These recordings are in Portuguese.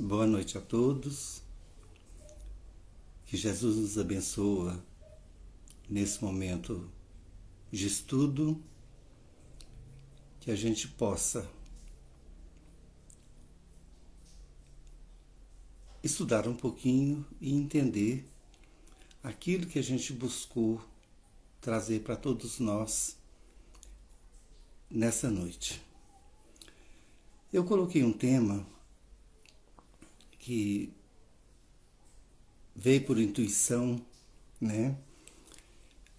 Boa noite a todos. Que Jesus nos abençoe nesse momento de estudo, que a gente possa estudar um pouquinho e entender aquilo que a gente buscou trazer para todos nós nessa noite. Eu coloquei um tema que veio por intuição, né?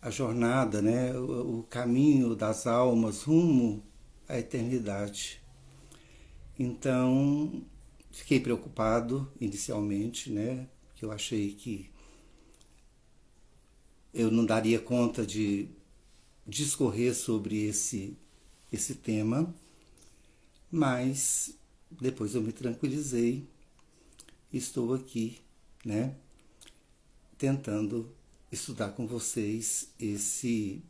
A jornada, né? O caminho das almas rumo à eternidade. Então, fiquei preocupado inicialmente, né? Porque eu achei que eu não daria conta de discorrer sobre esse tema, mas depois eu me tranquilizei e estou aqui, né? Tentando estudar com vocês esse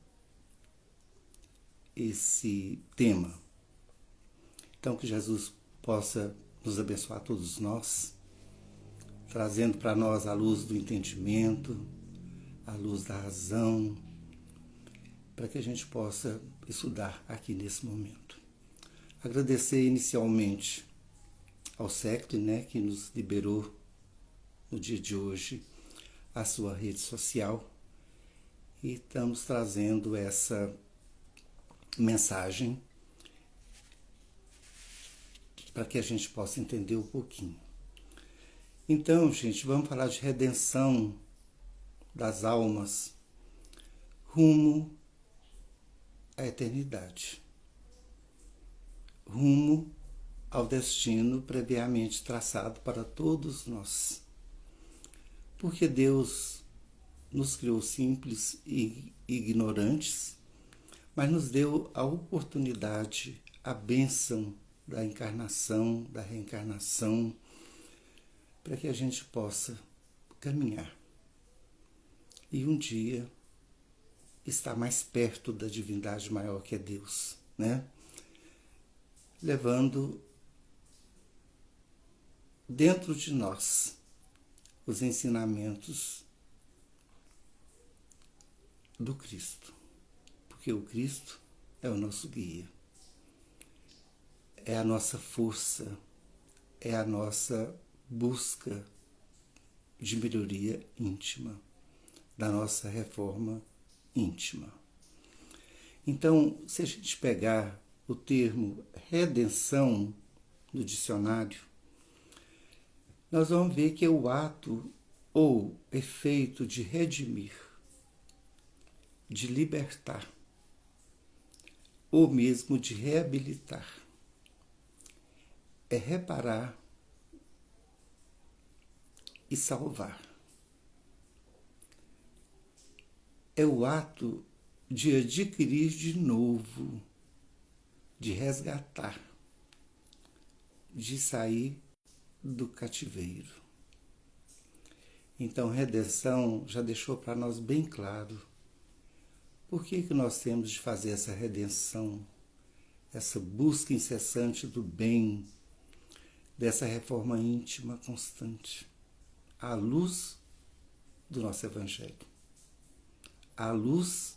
tema. Então, que Jesus possa nos abençoar todos nós, trazendo para nós a luz do entendimento, a luz da razão, para que a gente possa estudar aqui nesse momento. Agradecer inicialmente ao SECT, né, que nos liberou no dia de hoje a sua rede social, e estamos trazendo essa mensagem para que a gente possa entender um pouquinho. Então, gente, vamos falar de redenção das almas rumo à eternidade, rumo ao destino previamente traçado para todos nós. Porque Deus nos criou simples e ignorantes, mas nos deu a oportunidade, a bênção da encarnação, da reencarnação, para que a gente possa caminhar e um dia estar mais perto da divindade maior que é Deus, né? Levando dentro de nós os ensinamentos do Cristo, porque o Cristo é o nosso guia, é a nossa força, é a nossa busca de melhoria íntima, da nossa reforma íntima. Então, se a gente pegar o termo redenção no dicionário, nós vamos ver que é o ato ou efeito de redimir, de libertar, ou mesmo de reabilitar. É reparar e salvar. É o ato de adquirir de novo, de resgatar, de sair do cativeiro. Então, redenção já deixou para nós bem claro por que nós temos de fazer essa redenção, essa busca incessante do bem, dessa reforma íntima constante, à luz do nosso Evangelho, à luz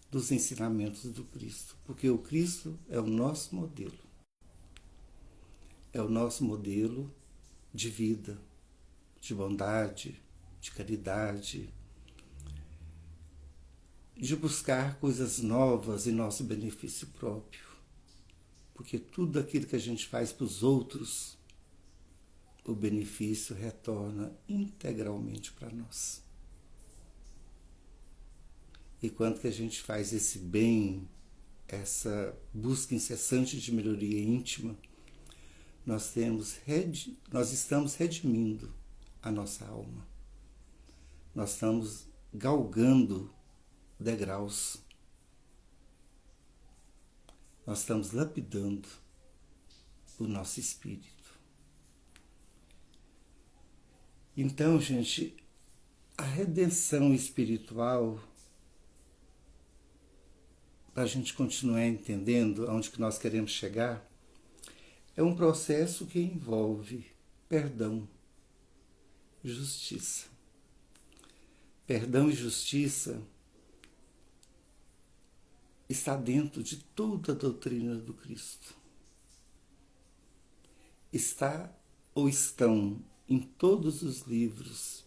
dos ensinamentos do Cristo, porque o Cristo é o nosso modelo. É o nosso modelo de vida, de bondade, de caridade, de buscar coisas novas em nosso benefício próprio. Porque tudo aquilo que a gente faz para os outros, o benefício retorna integralmente para nós. E quando que a gente faz esse bem, essa busca incessante de melhoria íntima, nós estamos redimindo a nossa alma. Nós estamos galgando degraus. Nós estamos lapidando o nosso espírito. Então, gente, a redenção espiritual, para a gente continuar entendendo aonde que nós queremos chegar, é um processo que envolve perdão, justiça. Perdão e justiça está dentro de toda a doutrina do Cristo. Está ou estão em todos os livros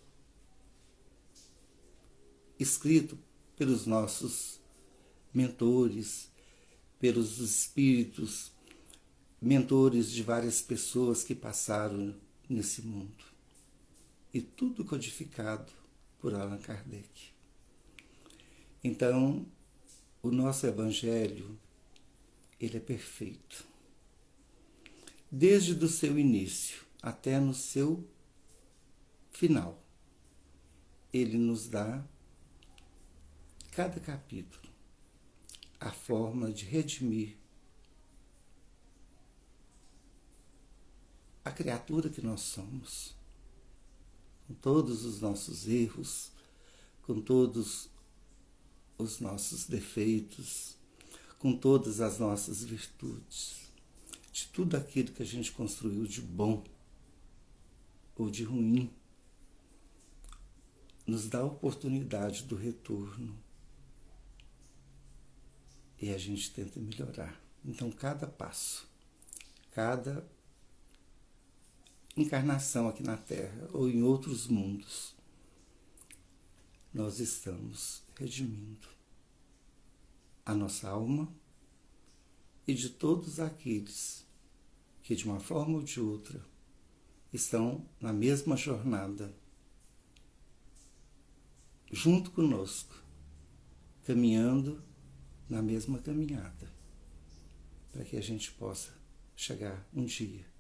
escritos pelos nossos mentores, pelos espíritos, mentores de várias pessoas que passaram nesse mundo. E tudo codificado por Allan Kardec. Então, o nosso Evangelho, ele é perfeito. Desde o seu início até no seu final. Ele nos dá, cada capítulo, a forma de redimir a criatura que nós somos, com todos os nossos erros, com todos os nossos defeitos, com todas as nossas virtudes, de tudo aquilo que a gente construiu de bom ou de ruim, nos dá a oportunidade do retorno e a gente tenta melhorar. Então, cada passo, cada encarnação aqui na Terra ou em outros mundos, nós estamos redimindo a nossa alma e de todos aqueles que, de uma forma ou de outra, estão na mesma jornada, junto conosco, caminhando na mesma caminhada, para que a gente possa chegar um dia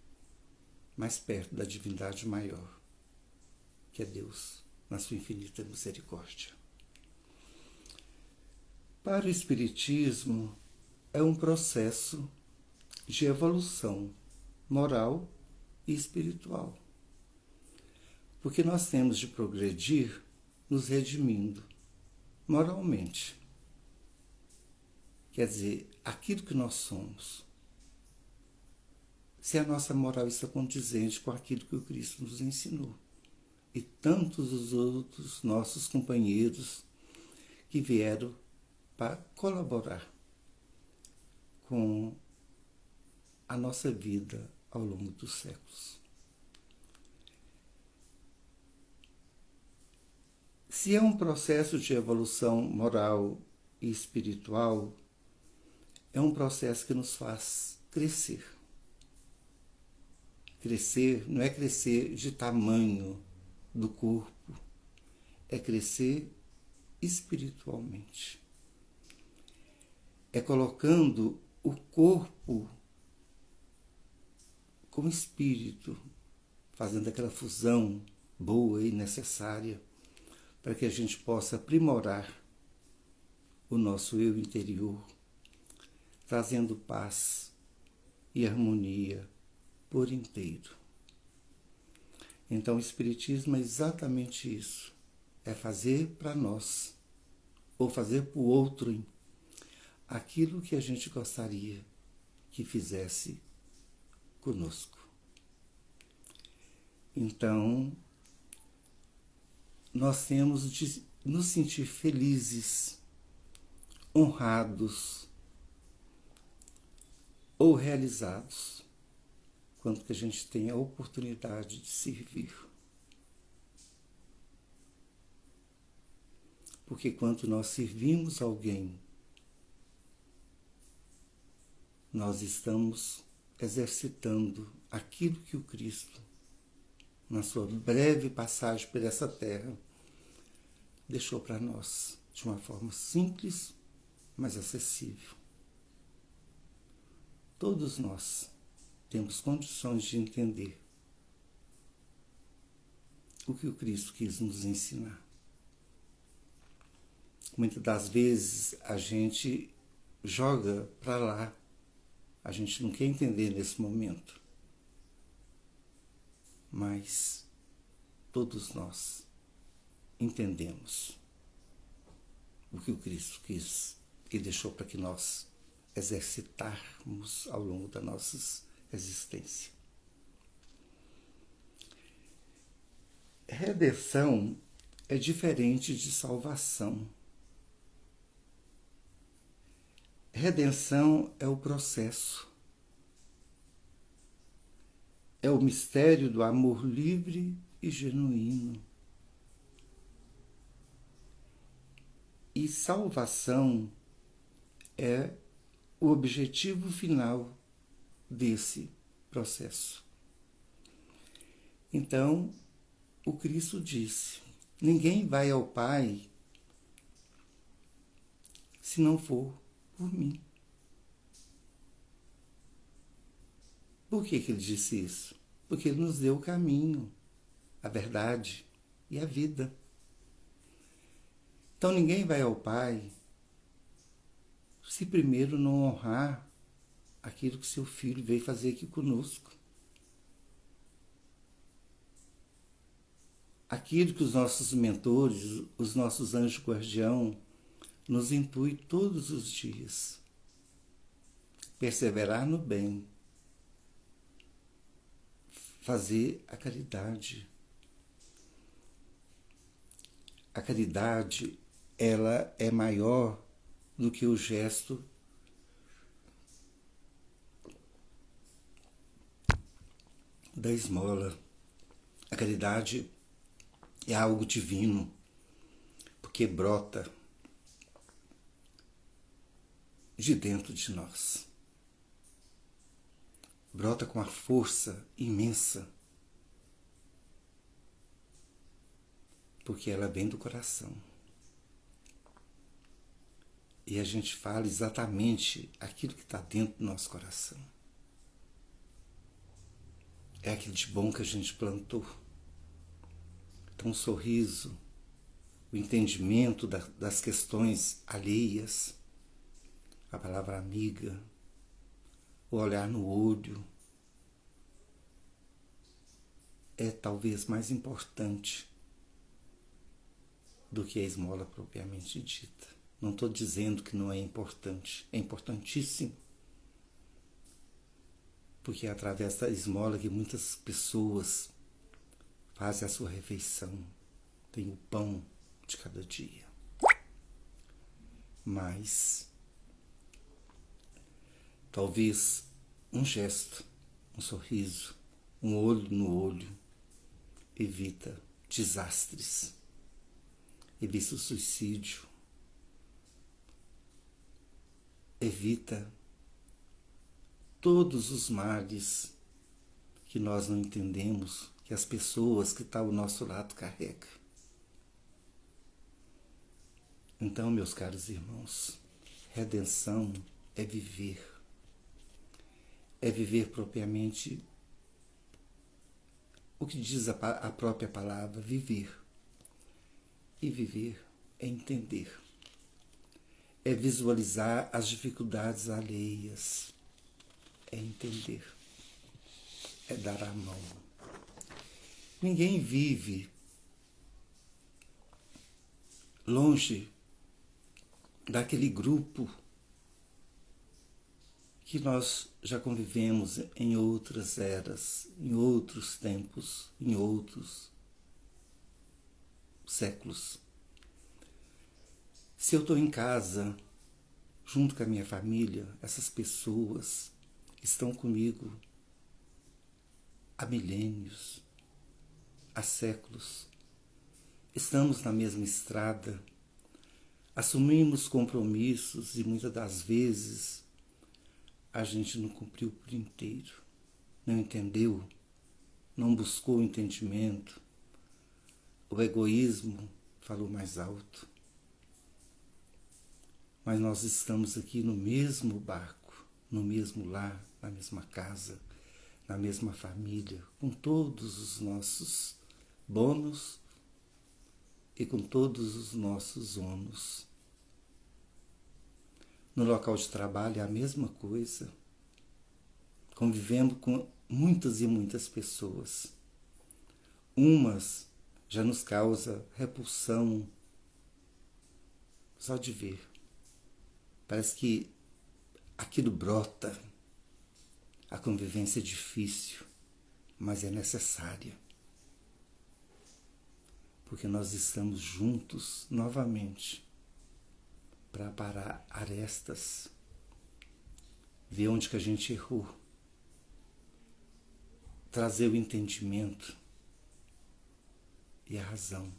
mais perto da divindade maior, que é Deus, na sua infinita misericórdia. Para o Espiritismo, é um processo de evolução moral e espiritual, porque nós temos de progredir nos redimindo moralmente. Quer dizer, aquilo que nós somos, se a nossa moral está condizente com aquilo que o Cristo nos ensinou. E tantos os outros nossos companheiros que vieram para colaborar com a nossa vida ao longo dos séculos. Se é um processo de evolução moral e espiritual, é um processo que nos faz crescer. Crescer não é crescer de tamanho do corpo, é crescer espiritualmente. É colocando o corpo com o espírito, fazendo aquela fusão boa e necessária para que a gente possa aprimorar o nosso eu interior, trazendo paz e harmonia por inteiro. Então o Espiritismo é exatamente isso, é fazer para nós, ou fazer para o outro, aquilo que a gente gostaria que fizesse conosco. Então, nós temos de nos sentir felizes, honrados ou realizados quando que a gente tem a oportunidade de servir. Porque quando nós servimos alguém, nós estamos exercitando aquilo que o Cristo, na sua breve passagem por essa terra, deixou para nós de uma forma simples, mas acessível. Todos nós temos condições de entender o que o Cristo quis nos ensinar. Muitas das vezes a gente joga para lá, a gente não quer entender nesse momento, mas todos nós entendemos o que o Cristo quis e deixou para que nós exercitarmos ao longo da nossa existência. Redenção é diferente de salvação. Redenção é o processo. É o mistério do amor livre e genuíno. E salvação é o objetivo final desse processo. Então, o Cristo disse: ninguém vai ao Pai se não for por mim. Por que ele disse isso? Porque ele nos deu o caminho, a verdade e a vida. Então ninguém vai ao Pai se primeiro não honrar aquilo que seu Filho veio fazer aqui conosco. Aquilo que os nossos mentores, os nossos anjos guardião, nos intuem todos os dias. Perseverar no bem. Fazer a caridade. A caridade, ela é maior do que o gesto da esmola. A caridade é algo divino, porque brota de dentro de nós. Brota com uma força imensa, porque ela vem do coração. E a gente fala exatamente aquilo que está dentro do nosso coração. É aquilo de bom que a gente plantou. Então, o sorriso, o entendimento das questões alheias, a palavra amiga, o olhar no olho, é talvez mais importante do que a esmola propriamente dita. Não estou dizendo que não é importante, é importantíssimo, porque é através da esmola que muitas pessoas fazem a sua refeição, tem o pão de cada dia. Mas talvez um gesto, um sorriso, um olho no olho evita desastres, evita o suicídio, evita todos os males que nós não entendemos, que as pessoas que estão ao nosso lado carregam. Então, meus caros irmãos, redenção é viver. É viver propriamente o que diz a própria palavra, viver. E viver é entender. É visualizar as dificuldades alheias. É entender. É dar a mão. Ninguém vive longe daquele grupo que nós já convivemos em outras eras, em outros tempos, em outros séculos. Se eu estou em casa, junto com a minha família, essas pessoas estão comigo há milênios, há séculos. Estamos na mesma estrada, assumimos compromissos e muitas das vezes a gente não cumpriu por inteiro, não entendeu, não buscou o entendimento, o egoísmo falou mais alto. Mas nós estamos aqui no mesmo barco, no mesmo lar, na mesma casa, na mesma família, com todos os nossos bônus e com todos os nossos ônus. No local de trabalho é a mesma coisa, convivendo com muitas e muitas pessoas. Umas já nos causa repulsão só de ver. Parece que aquilo brota. A convivência é difícil, mas é necessária. porque nós estamos juntos novamente para parar arestas, ver onde que a gente errou, trazer o entendimento e a razão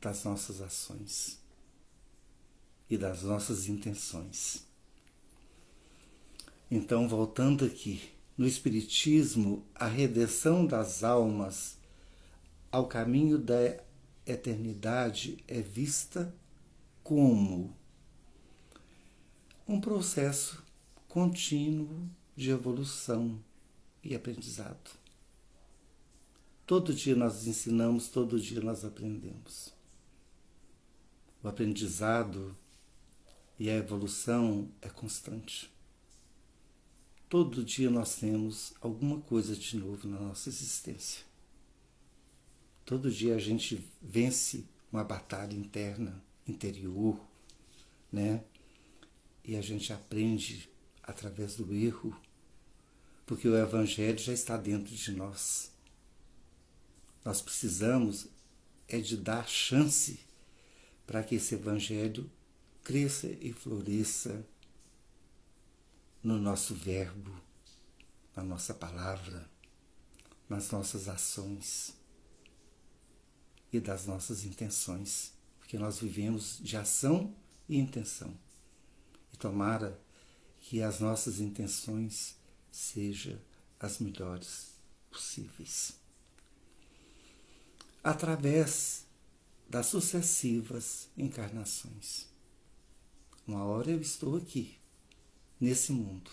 das nossas ações e das nossas intenções. Então, voltando aqui, no Espiritismo, a redenção das almas ao caminho da eternidade é vista como um processo contínuo de evolução e aprendizado. Todo dia nós ensinamos, todo dia nós aprendemos. O aprendizado e a evolução é constante. Todo dia nós temos alguma coisa de novo na nossa existência. Todo dia a gente vence uma batalha interna, interior, né? E a gente aprende através do erro, porque o Evangelho já está dentro de nós. Nós precisamos de dar chance para que esse Evangelho cresça e floresça no nosso verbo, na nossa palavra, nas nossas ações e das nossas intenções, porque nós vivemos de ação e intenção. E tomara que as nossas intenções sejam as melhores possíveis. Através das sucessivas encarnações. Uma hora eu estou aqui, nesse mundo.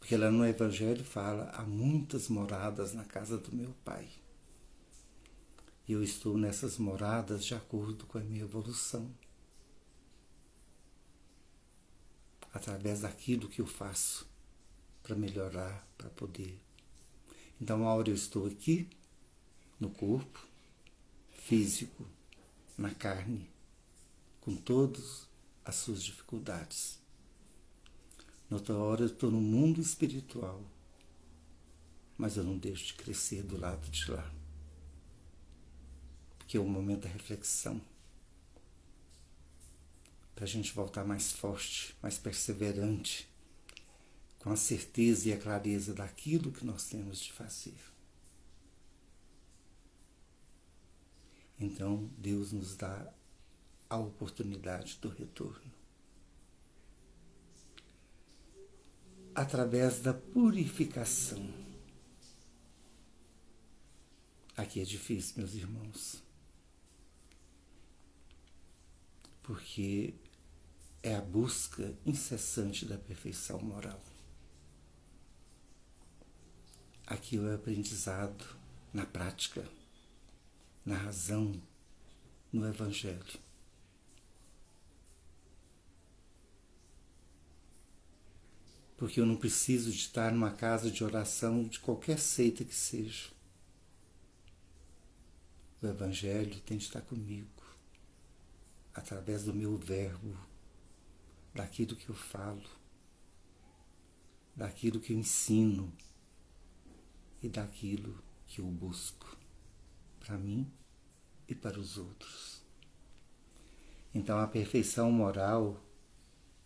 Porque lá no Evangelho fala, há muitas moradas na casa do meu Pai. E eu estou nessas moradas de acordo com a minha evolução. Através daquilo que eu faço para melhorar, para poder. Então, uma hora eu estou aqui, no corpo físico, na carne, com todas as suas dificuldades. Noutra hora eu estou no mundo espiritual, mas eu não deixo de crescer do lado de lá. Porque é o momento da reflexão, para a gente voltar mais forte, mais perseverante, com a certeza e a clareza daquilo que nós temos de fazer. Então, Deus nos dá a oportunidade do retorno. Através da purificação. Aqui é difícil, meus irmãos, porque é a busca incessante da perfeição moral. Aqui é o aprendizado na prática, na razão, no Evangelho. Porque eu não preciso de estar numa casa de oração de qualquer seita que seja. O Evangelho tem de estar comigo, através do meu verbo, daquilo que eu falo, daquilo que eu ensino e daquilo que eu busco para mim e para os outros. Então, a perfeição moral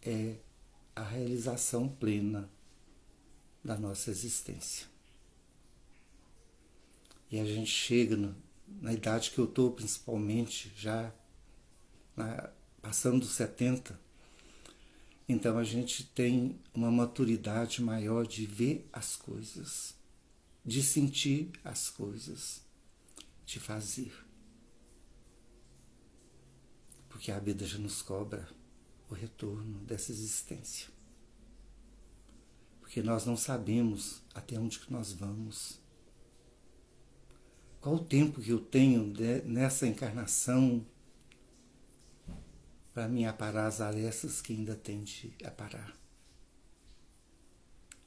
é a realização plena da nossa existência. E a gente chega na idade que eu estou, principalmente, já passando dos 70, então a gente tem uma maturidade maior de ver as coisas, de sentir as coisas, de fazer. Porque a vida já nos cobra o retorno dessa existência. Porque nós não sabemos até onde que nós vamos. Qual o tempo que eu tenho nessa encarnação para mim aparar as arestas que ainda tem de aparar.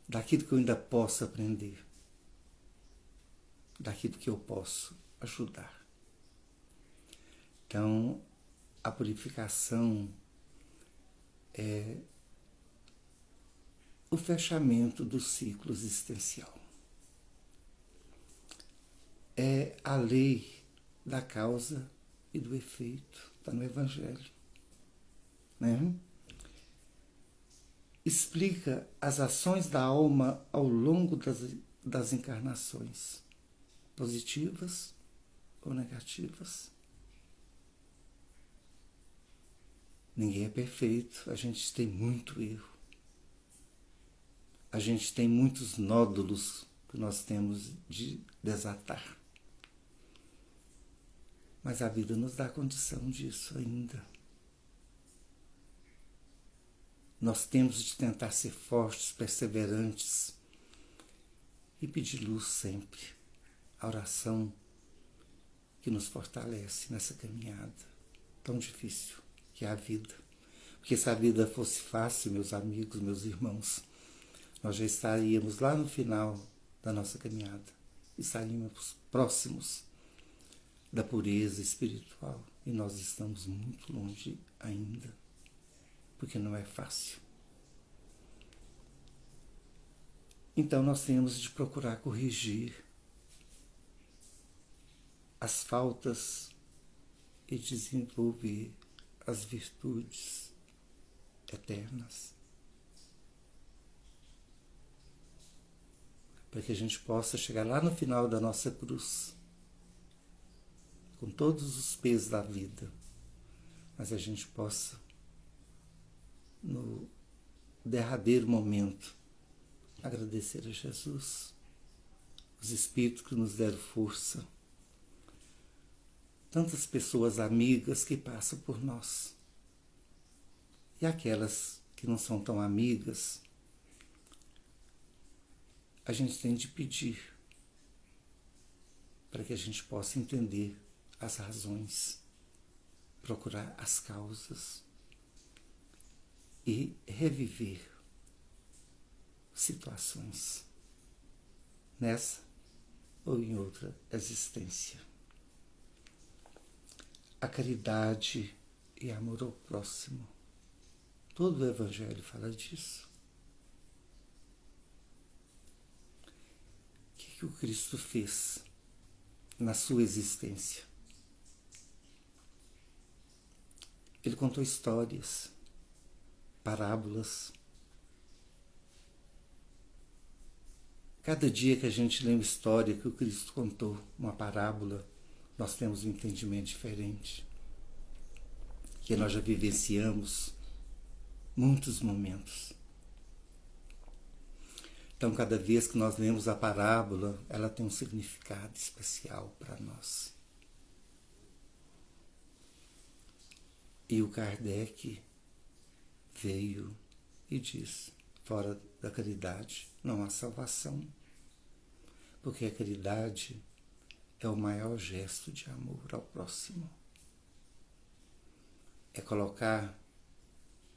Daquilo que eu ainda posso aprender. Daquilo que eu posso ajudar. Então, a purificação é o fechamento do ciclo existencial. É a lei da causa e do efeito. Está no Evangelho. Né? Explica as ações da alma ao longo das encarnações, positivas ou negativas. Ninguém é perfeito, a gente tem muito erro. A gente tem muitos nódulos que nós temos de desatar. Mas a vida nos dá condição disso ainda. Nós temos de tentar ser fortes, perseverantes e pedir luz sempre. A oração que nos fortalece nessa caminhada tão difícil que é a vida. Porque se a vida fosse fácil, meus amigos, meus irmãos, nós já estaríamos lá no final da nossa caminhada. Estaríamos próximos da pureza espiritual. E nós estamos muito longe ainda. Porque não é fácil. Então nós temos de procurar corrigir as faltas e desenvolver as virtudes eternas. Para que a gente possa chegar lá no final da nossa cruz, com todos os pesos da vida, mas a gente possa, no derradeiro momento, agradecer a Jesus, os Espíritos que nos deram força, tantas pessoas amigas que passam por nós, e aquelas que não são tão amigas, a gente tem de pedir para que a gente possa entender as razões, procurar as causas e reviver situações nessa ou em outra existência. A caridade e amor ao próximo. Todo o Evangelho fala disso. O que o Cristo fez na sua existência? Ele contou histórias, parábolas. Cada dia que a gente lê uma história que o Cristo contou, uma parábola, nós temos um entendimento diferente. Que nós já vivenciamos muitos momentos. Então, cada vez que nós lemos a parábola, ela tem um significado especial para nós. E o Kardec veio e diz: fora da caridade não há salvação, porque a caridade é o maior gesto de amor ao próximo. É colocar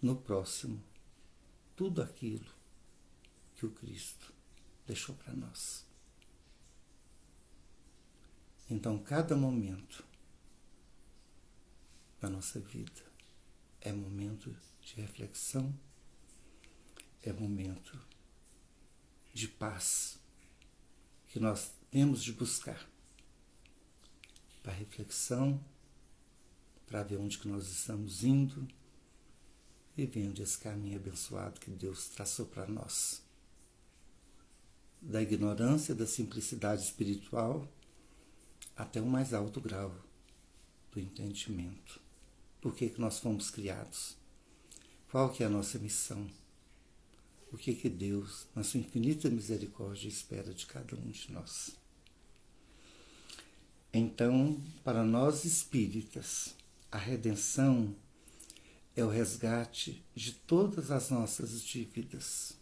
no próximo tudo aquilo que o Cristo deixou para nós. Então, cada momento da nossa vida é momento de reflexão, é momento de paz que nós temos de buscar para reflexão, para ver onde que nós estamos indo, vivendo esse caminho abençoado que Deus traçou para nós. Da ignorância, da simplicidade espiritual, até o mais alto grau do entendimento. Por que nós fomos criados? Qual que é a nossa missão? O que Deus, na sua infinita misericórdia, espera de cada um de nós? Então, para nós espíritas, a redenção é o resgate de todas as nossas dívidas.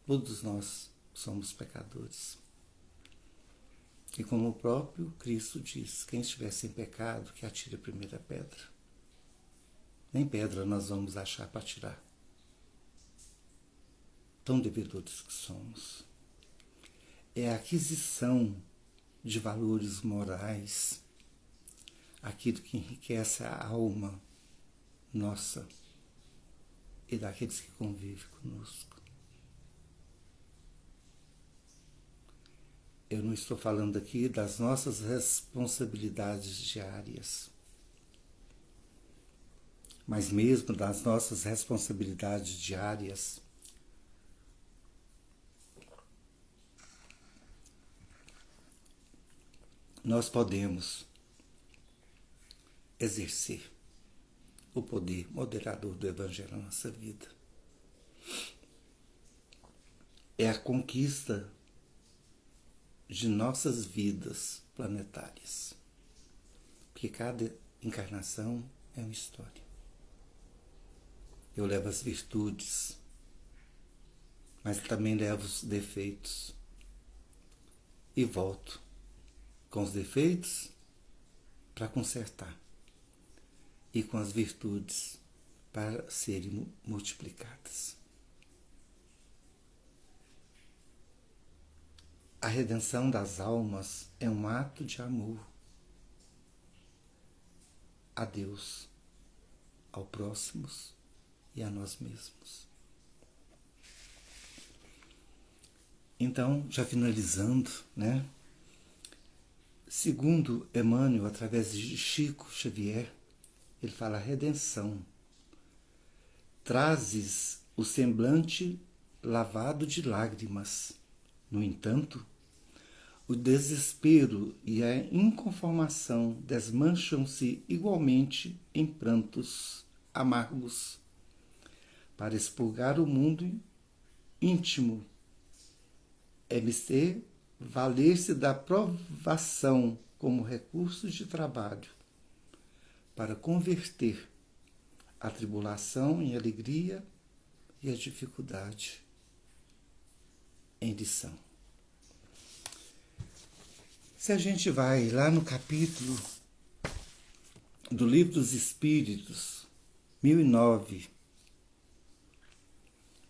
Todos nós somos pecadores. E como o próprio Cristo diz, quem estiver sem pecado, que atire a primeira pedra. Nem pedra nós vamos achar para tirar. Tão devedores que somos. É a aquisição de valores morais, aquilo que enriquece a alma nossa e daqueles que convivem conosco. Eu não estou falando aqui das nossas responsabilidades diárias, mas mesmo das nossas responsabilidades diárias, nós podemos exercer o poder moderador do Evangelho na nossa vida. É a conquista de nossas vidas planetárias. Porque cada encarnação é uma história. Eu levo as virtudes, mas também levo os defeitos. E volto com os defeitos para consertar. E com as virtudes para serem multiplicadas. A redenção das almas é um ato de amor a Deus, ao próximo e a nós mesmos. Então, já finalizando, né? Segundo Emmanuel, através de Chico Xavier, ele fala: a redenção. Trazes o semblante lavado de lágrimas. No entanto, o desespero e a inconformação desmancham-se igualmente em prantos amargos. Para expurgar o mundo íntimo, é mister valer-se da provação como recurso de trabalho, para converter a tribulação em alegria e a dificuldade em lição. Se a gente vai lá no capítulo do Livro dos Espíritos, 1009,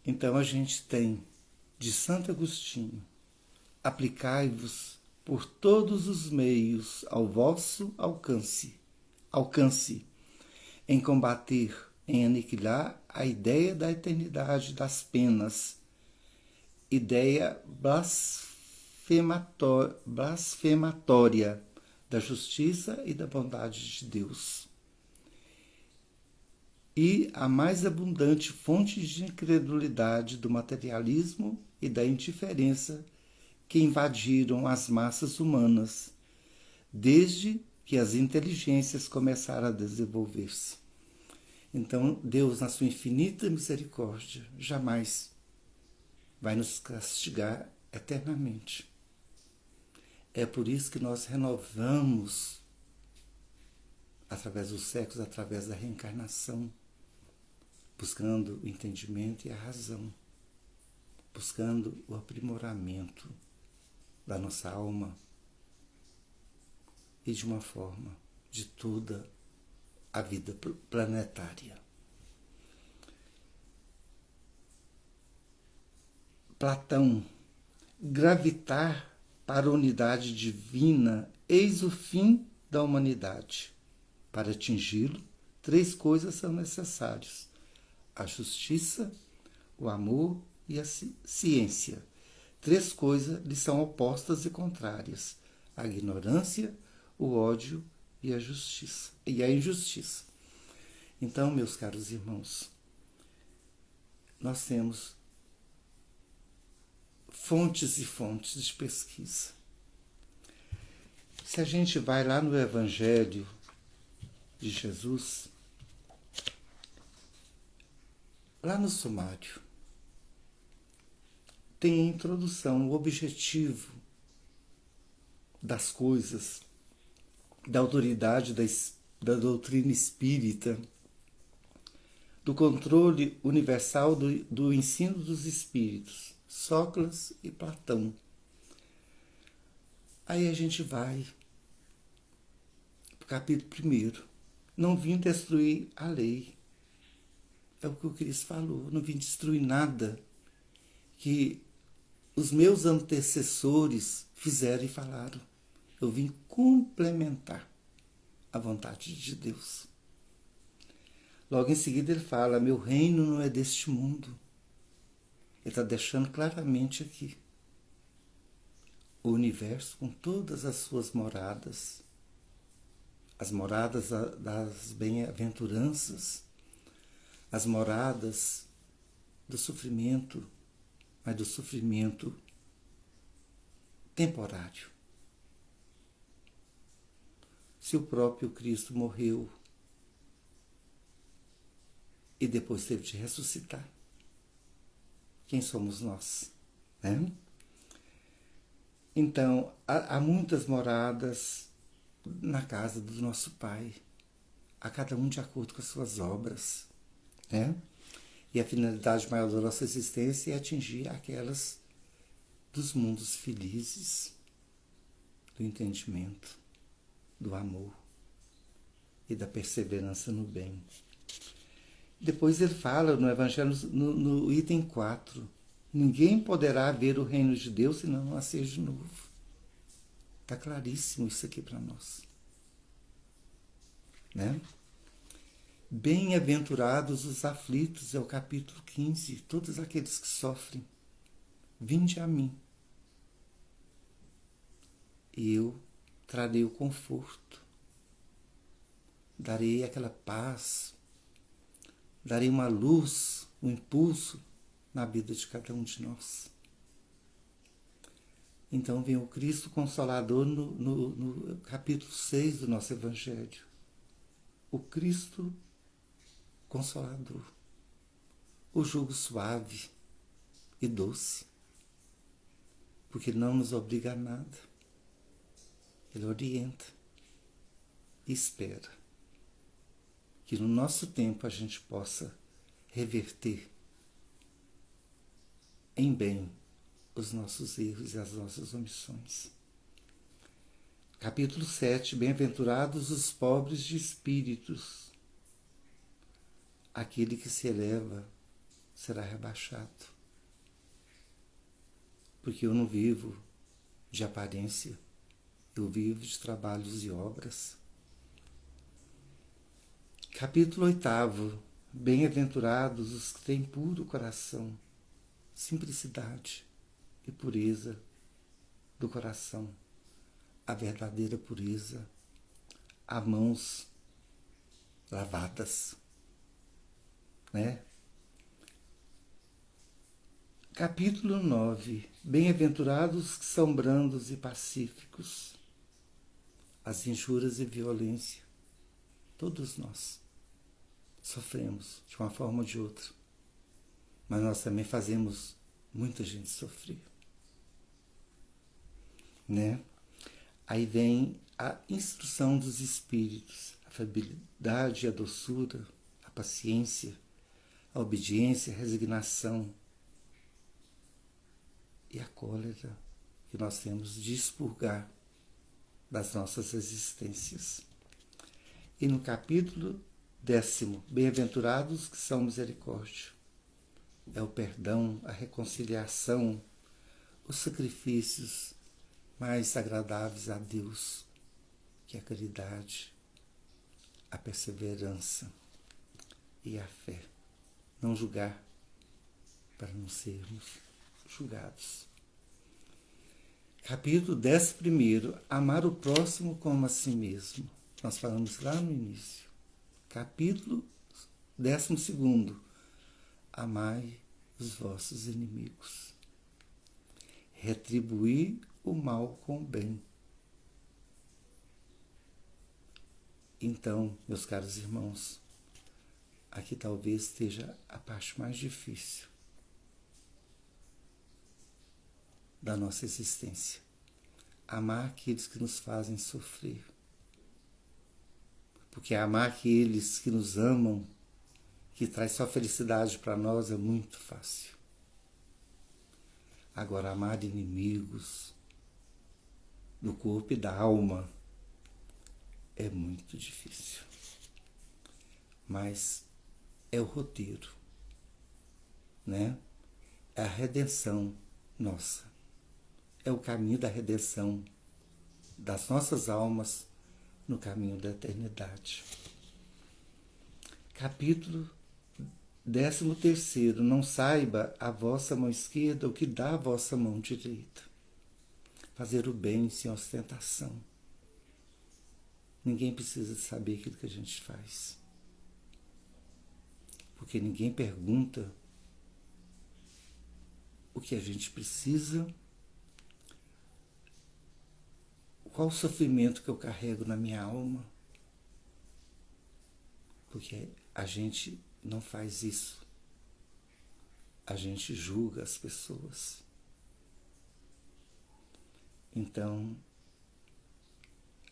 então a gente tem de Santo Agostinho: aplicai-vos por todos os meios ao vosso alcance, em combater, em aniquilar a ideia da eternidade das penas, ideia blasfematória da justiça e da bondade de Deus. E a mais abundante fonte de incredulidade do materialismo e da indiferença que invadiram as massas humanas, desde que as inteligências começaram a desenvolver-se. Então, Deus, na sua infinita misericórdia, jamais vai nos castigar eternamente. É por isso que nós renovamos, através dos séculos, através da reencarnação, buscando o entendimento e a razão, buscando o aprimoramento da nossa alma e de uma forma de toda a vida planetária. Platão: gravitar para a unidade divina, eis o fim da humanidade. Para atingi-lo, 3 coisas são necessárias: a justiça, o amor e a ciência. 3 coisas lhe são opostas e contrárias: a ignorância, o ódio e a injustiça. Então, meus caros irmãos, nós temos fontes e fontes de pesquisa. Se a gente vai lá no Evangelho de Jesus, lá no sumário, tem a introdução, o objetivo das coisas, da autoridade da doutrina espírita, do controle universal do ensino dos espíritos, Sócrates e Platão. Aí a gente vai para o capítulo 1. Não vim destruir a lei. É o que o Cristo falou. Não vim destruir nada que os meus antecessores fizeram e falaram. Eu vim complementar a vontade de Deus. Logo em seguida ele fala: meu reino não é deste mundo. Ele está deixando claramente aqui o universo com todas as suas moradas, as moradas das bem-aventuranças, as moradas do sofrimento, mas do sofrimento temporário. Se o próprio Cristo morreu e depois teve de ressuscitar, quem somos nós, né? Então, há muitas moradas na casa do nosso Pai, a cada um de acordo com as suas obras, né? E a finalidade maior da nossa existência é atingir aquelas dos mundos felizes, do entendimento, do amor e da perseverança no bem. Depois ele fala no Evangelho, no item 4, ninguém poderá ver o reino de Deus se não nascer de novo. Está claríssimo isso aqui para nós, né? Bem-aventurados os aflitos, é o capítulo 15, todos aqueles que sofrem, vinde a mim, e eu trarei o conforto, darei aquela paz, darei uma luz, um impulso na vida de cada um de nós. Então vem o Cristo Consolador no capítulo 6 do nosso Evangelho. O Cristo Consolador. O jugo suave e doce. Porque ele não nos obriga a nada. Ele orienta e espera que no nosso tempo a gente possa reverter em bem os nossos erros e as nossas omissões. Capítulo 7. Bem-aventurados os pobres de espíritos. Aquele que se eleva será rebaixado. Porque eu não vivo de aparência, eu vivo de trabalhos e obras. Capítulo 8. Bem-aventurados os que têm puro coração, simplicidade e pureza do coração, a verdadeira pureza, a mãos lavadas, né? Capítulo 9. Bem-aventurados que são brandos e pacíficos, as injúrias e violência, todos nós sofremos de uma forma ou de outra, mas nós também fazemos muita gente sofrer, né? Aí vem a instrução dos espíritos, a afabilidade, a doçura, a paciência, a obediência, a resignação e a cólera que nós temos de expurgar das nossas existências. E no capítulo 10, bem-aventurados que são misericórdia, é o perdão, a reconciliação, os sacrifícios mais agradáveis a Deus, que é a caridade, a perseverança e a fé. Não julgar para não sermos julgados. Capítulo 11. Amar o próximo como a si mesmo. Nós falamos lá no início. Capítulo 12. Amai os vossos inimigos. Retribuir o mal com o bem. Então, meus caros irmãos, aqui talvez esteja a parte mais difícil da nossa existência. Amar aqueles que nos fazem sofrer. Porque amar aqueles que nos amam, que traz só felicidade para nós, é muito fácil. Agora, amar inimigos do corpo e da alma é muito difícil. Mas é o roteiro, né? É a redenção nossa. É o caminho da redenção das nossas almas no caminho da eternidade. Capítulo 13. Não saiba a vossa mão esquerda o que dá a vossa mão direita. fazer o bem sem ostentação. Ninguém precisa saber aquilo que a gente faz, porque ninguém pergunta o que a gente precisa, qual o sofrimento que eu carrego na minha alma, porque a gente não faz isso. A gente julga as pessoas. Então,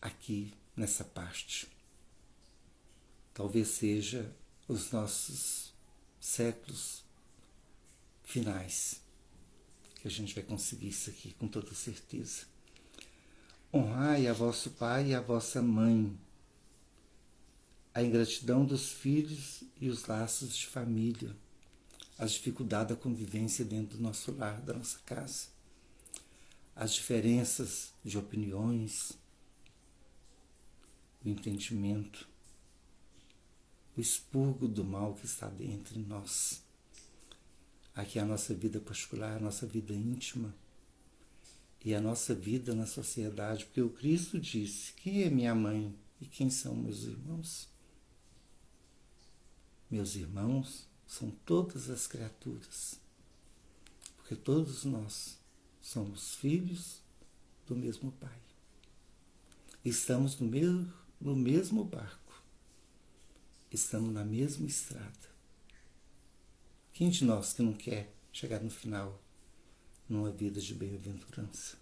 aqui nessa parte, talvez seja os nossos séculos finais, que a gente vai conseguir isso aqui com toda certeza. Honrai a vosso pai e a vossa mãe. A ingratidão dos filhos e os laços de família, as dificuldades da convivência dentro do nosso lar, da nossa casa, as diferenças de opiniões, o entendimento, o expurgo do mal que está dentro de nós. Aqui é a nossa vida particular, a nossa vida íntima e a nossa vida na sociedade, porque o Cristo disse: quem é minha mãe e quem são meus irmãos? Meus irmãos são todas as criaturas, porque todos nós somos filhos do mesmo Pai. Estamos no mesmo barco, estamos na mesma estrada. Quem de nós que não quer chegar no final numa vida de bem-aventurança?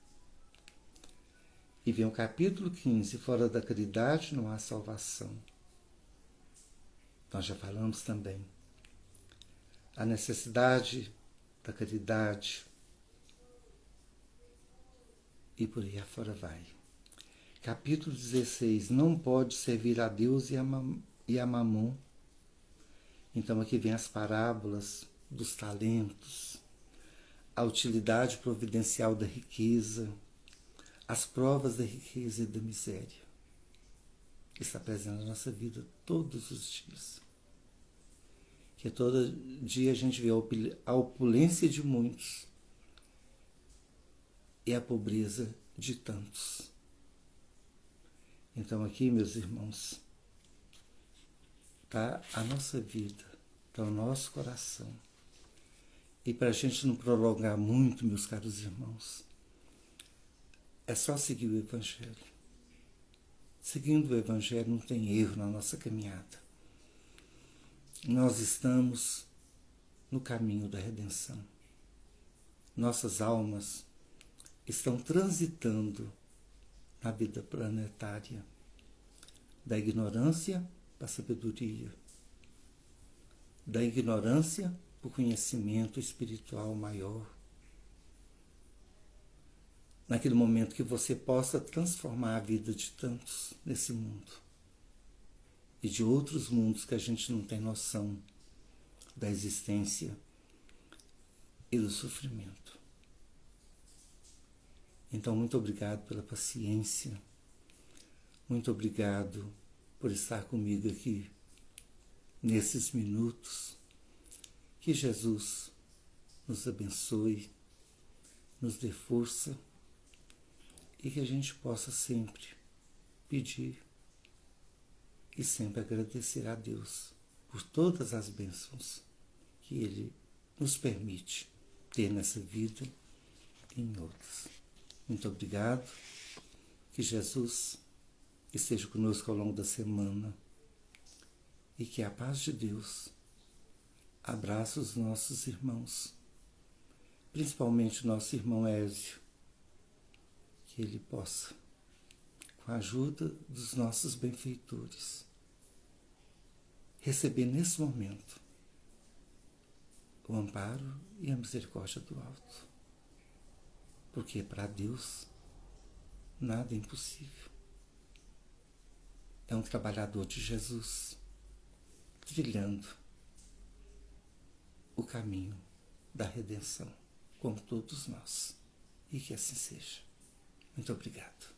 E vem o capítulo 15, fora da caridade não há salvação. Nós já falamos também. A necessidade da caridade e por aí afora vai. Capítulo 16, não pode servir a Deus e a Mamon. Então aqui vem as parábolas dos talentos, a utilidade providencial da riqueza, as provas da riqueza e da miséria. Está presente na nossa vida todos os dias. Que todo dia a gente vê a opulência de muitos e a pobreza de tantos. Então aqui, meus irmãos, está a nossa vida, está o nosso coração. E para a gente não prolongar muito, meus caros irmãos, é só seguir o Evangelho. Seguindo o Evangelho não tem erro na nossa caminhada. Nós estamos no caminho da redenção. Nossas almas estão transitando na vida planetária, da ignorância para a sabedoria, da ignorância para o conhecimento espiritual maior. Naquele momento que você possa transformar a vida de tantos nesse mundo e de outros mundos que a gente não tem noção da existência e do sofrimento. Então, muito obrigado pela paciência, muito obrigado por estar comigo aqui nesses minutos. Que Jesus nos abençoe, nos dê força e que a gente possa sempre pedir e sempre agradecer a Deus por todas as bênçãos que Ele nos permite ter nessa vida e em outras. Muito obrigado. Que Jesus esteja conosco ao longo da semana e que a paz de Deus abrace os nossos irmãos, principalmente o nosso irmão Ézio, que ele possa, com a ajuda dos nossos benfeitores, receber nesse momento o amparo e a misericórdia do alto. Porque para Deus nada é impossível. É um trabalhador de Jesus, trilhando o caminho da redenção, como todos nós. E que assim seja. Muito obrigado.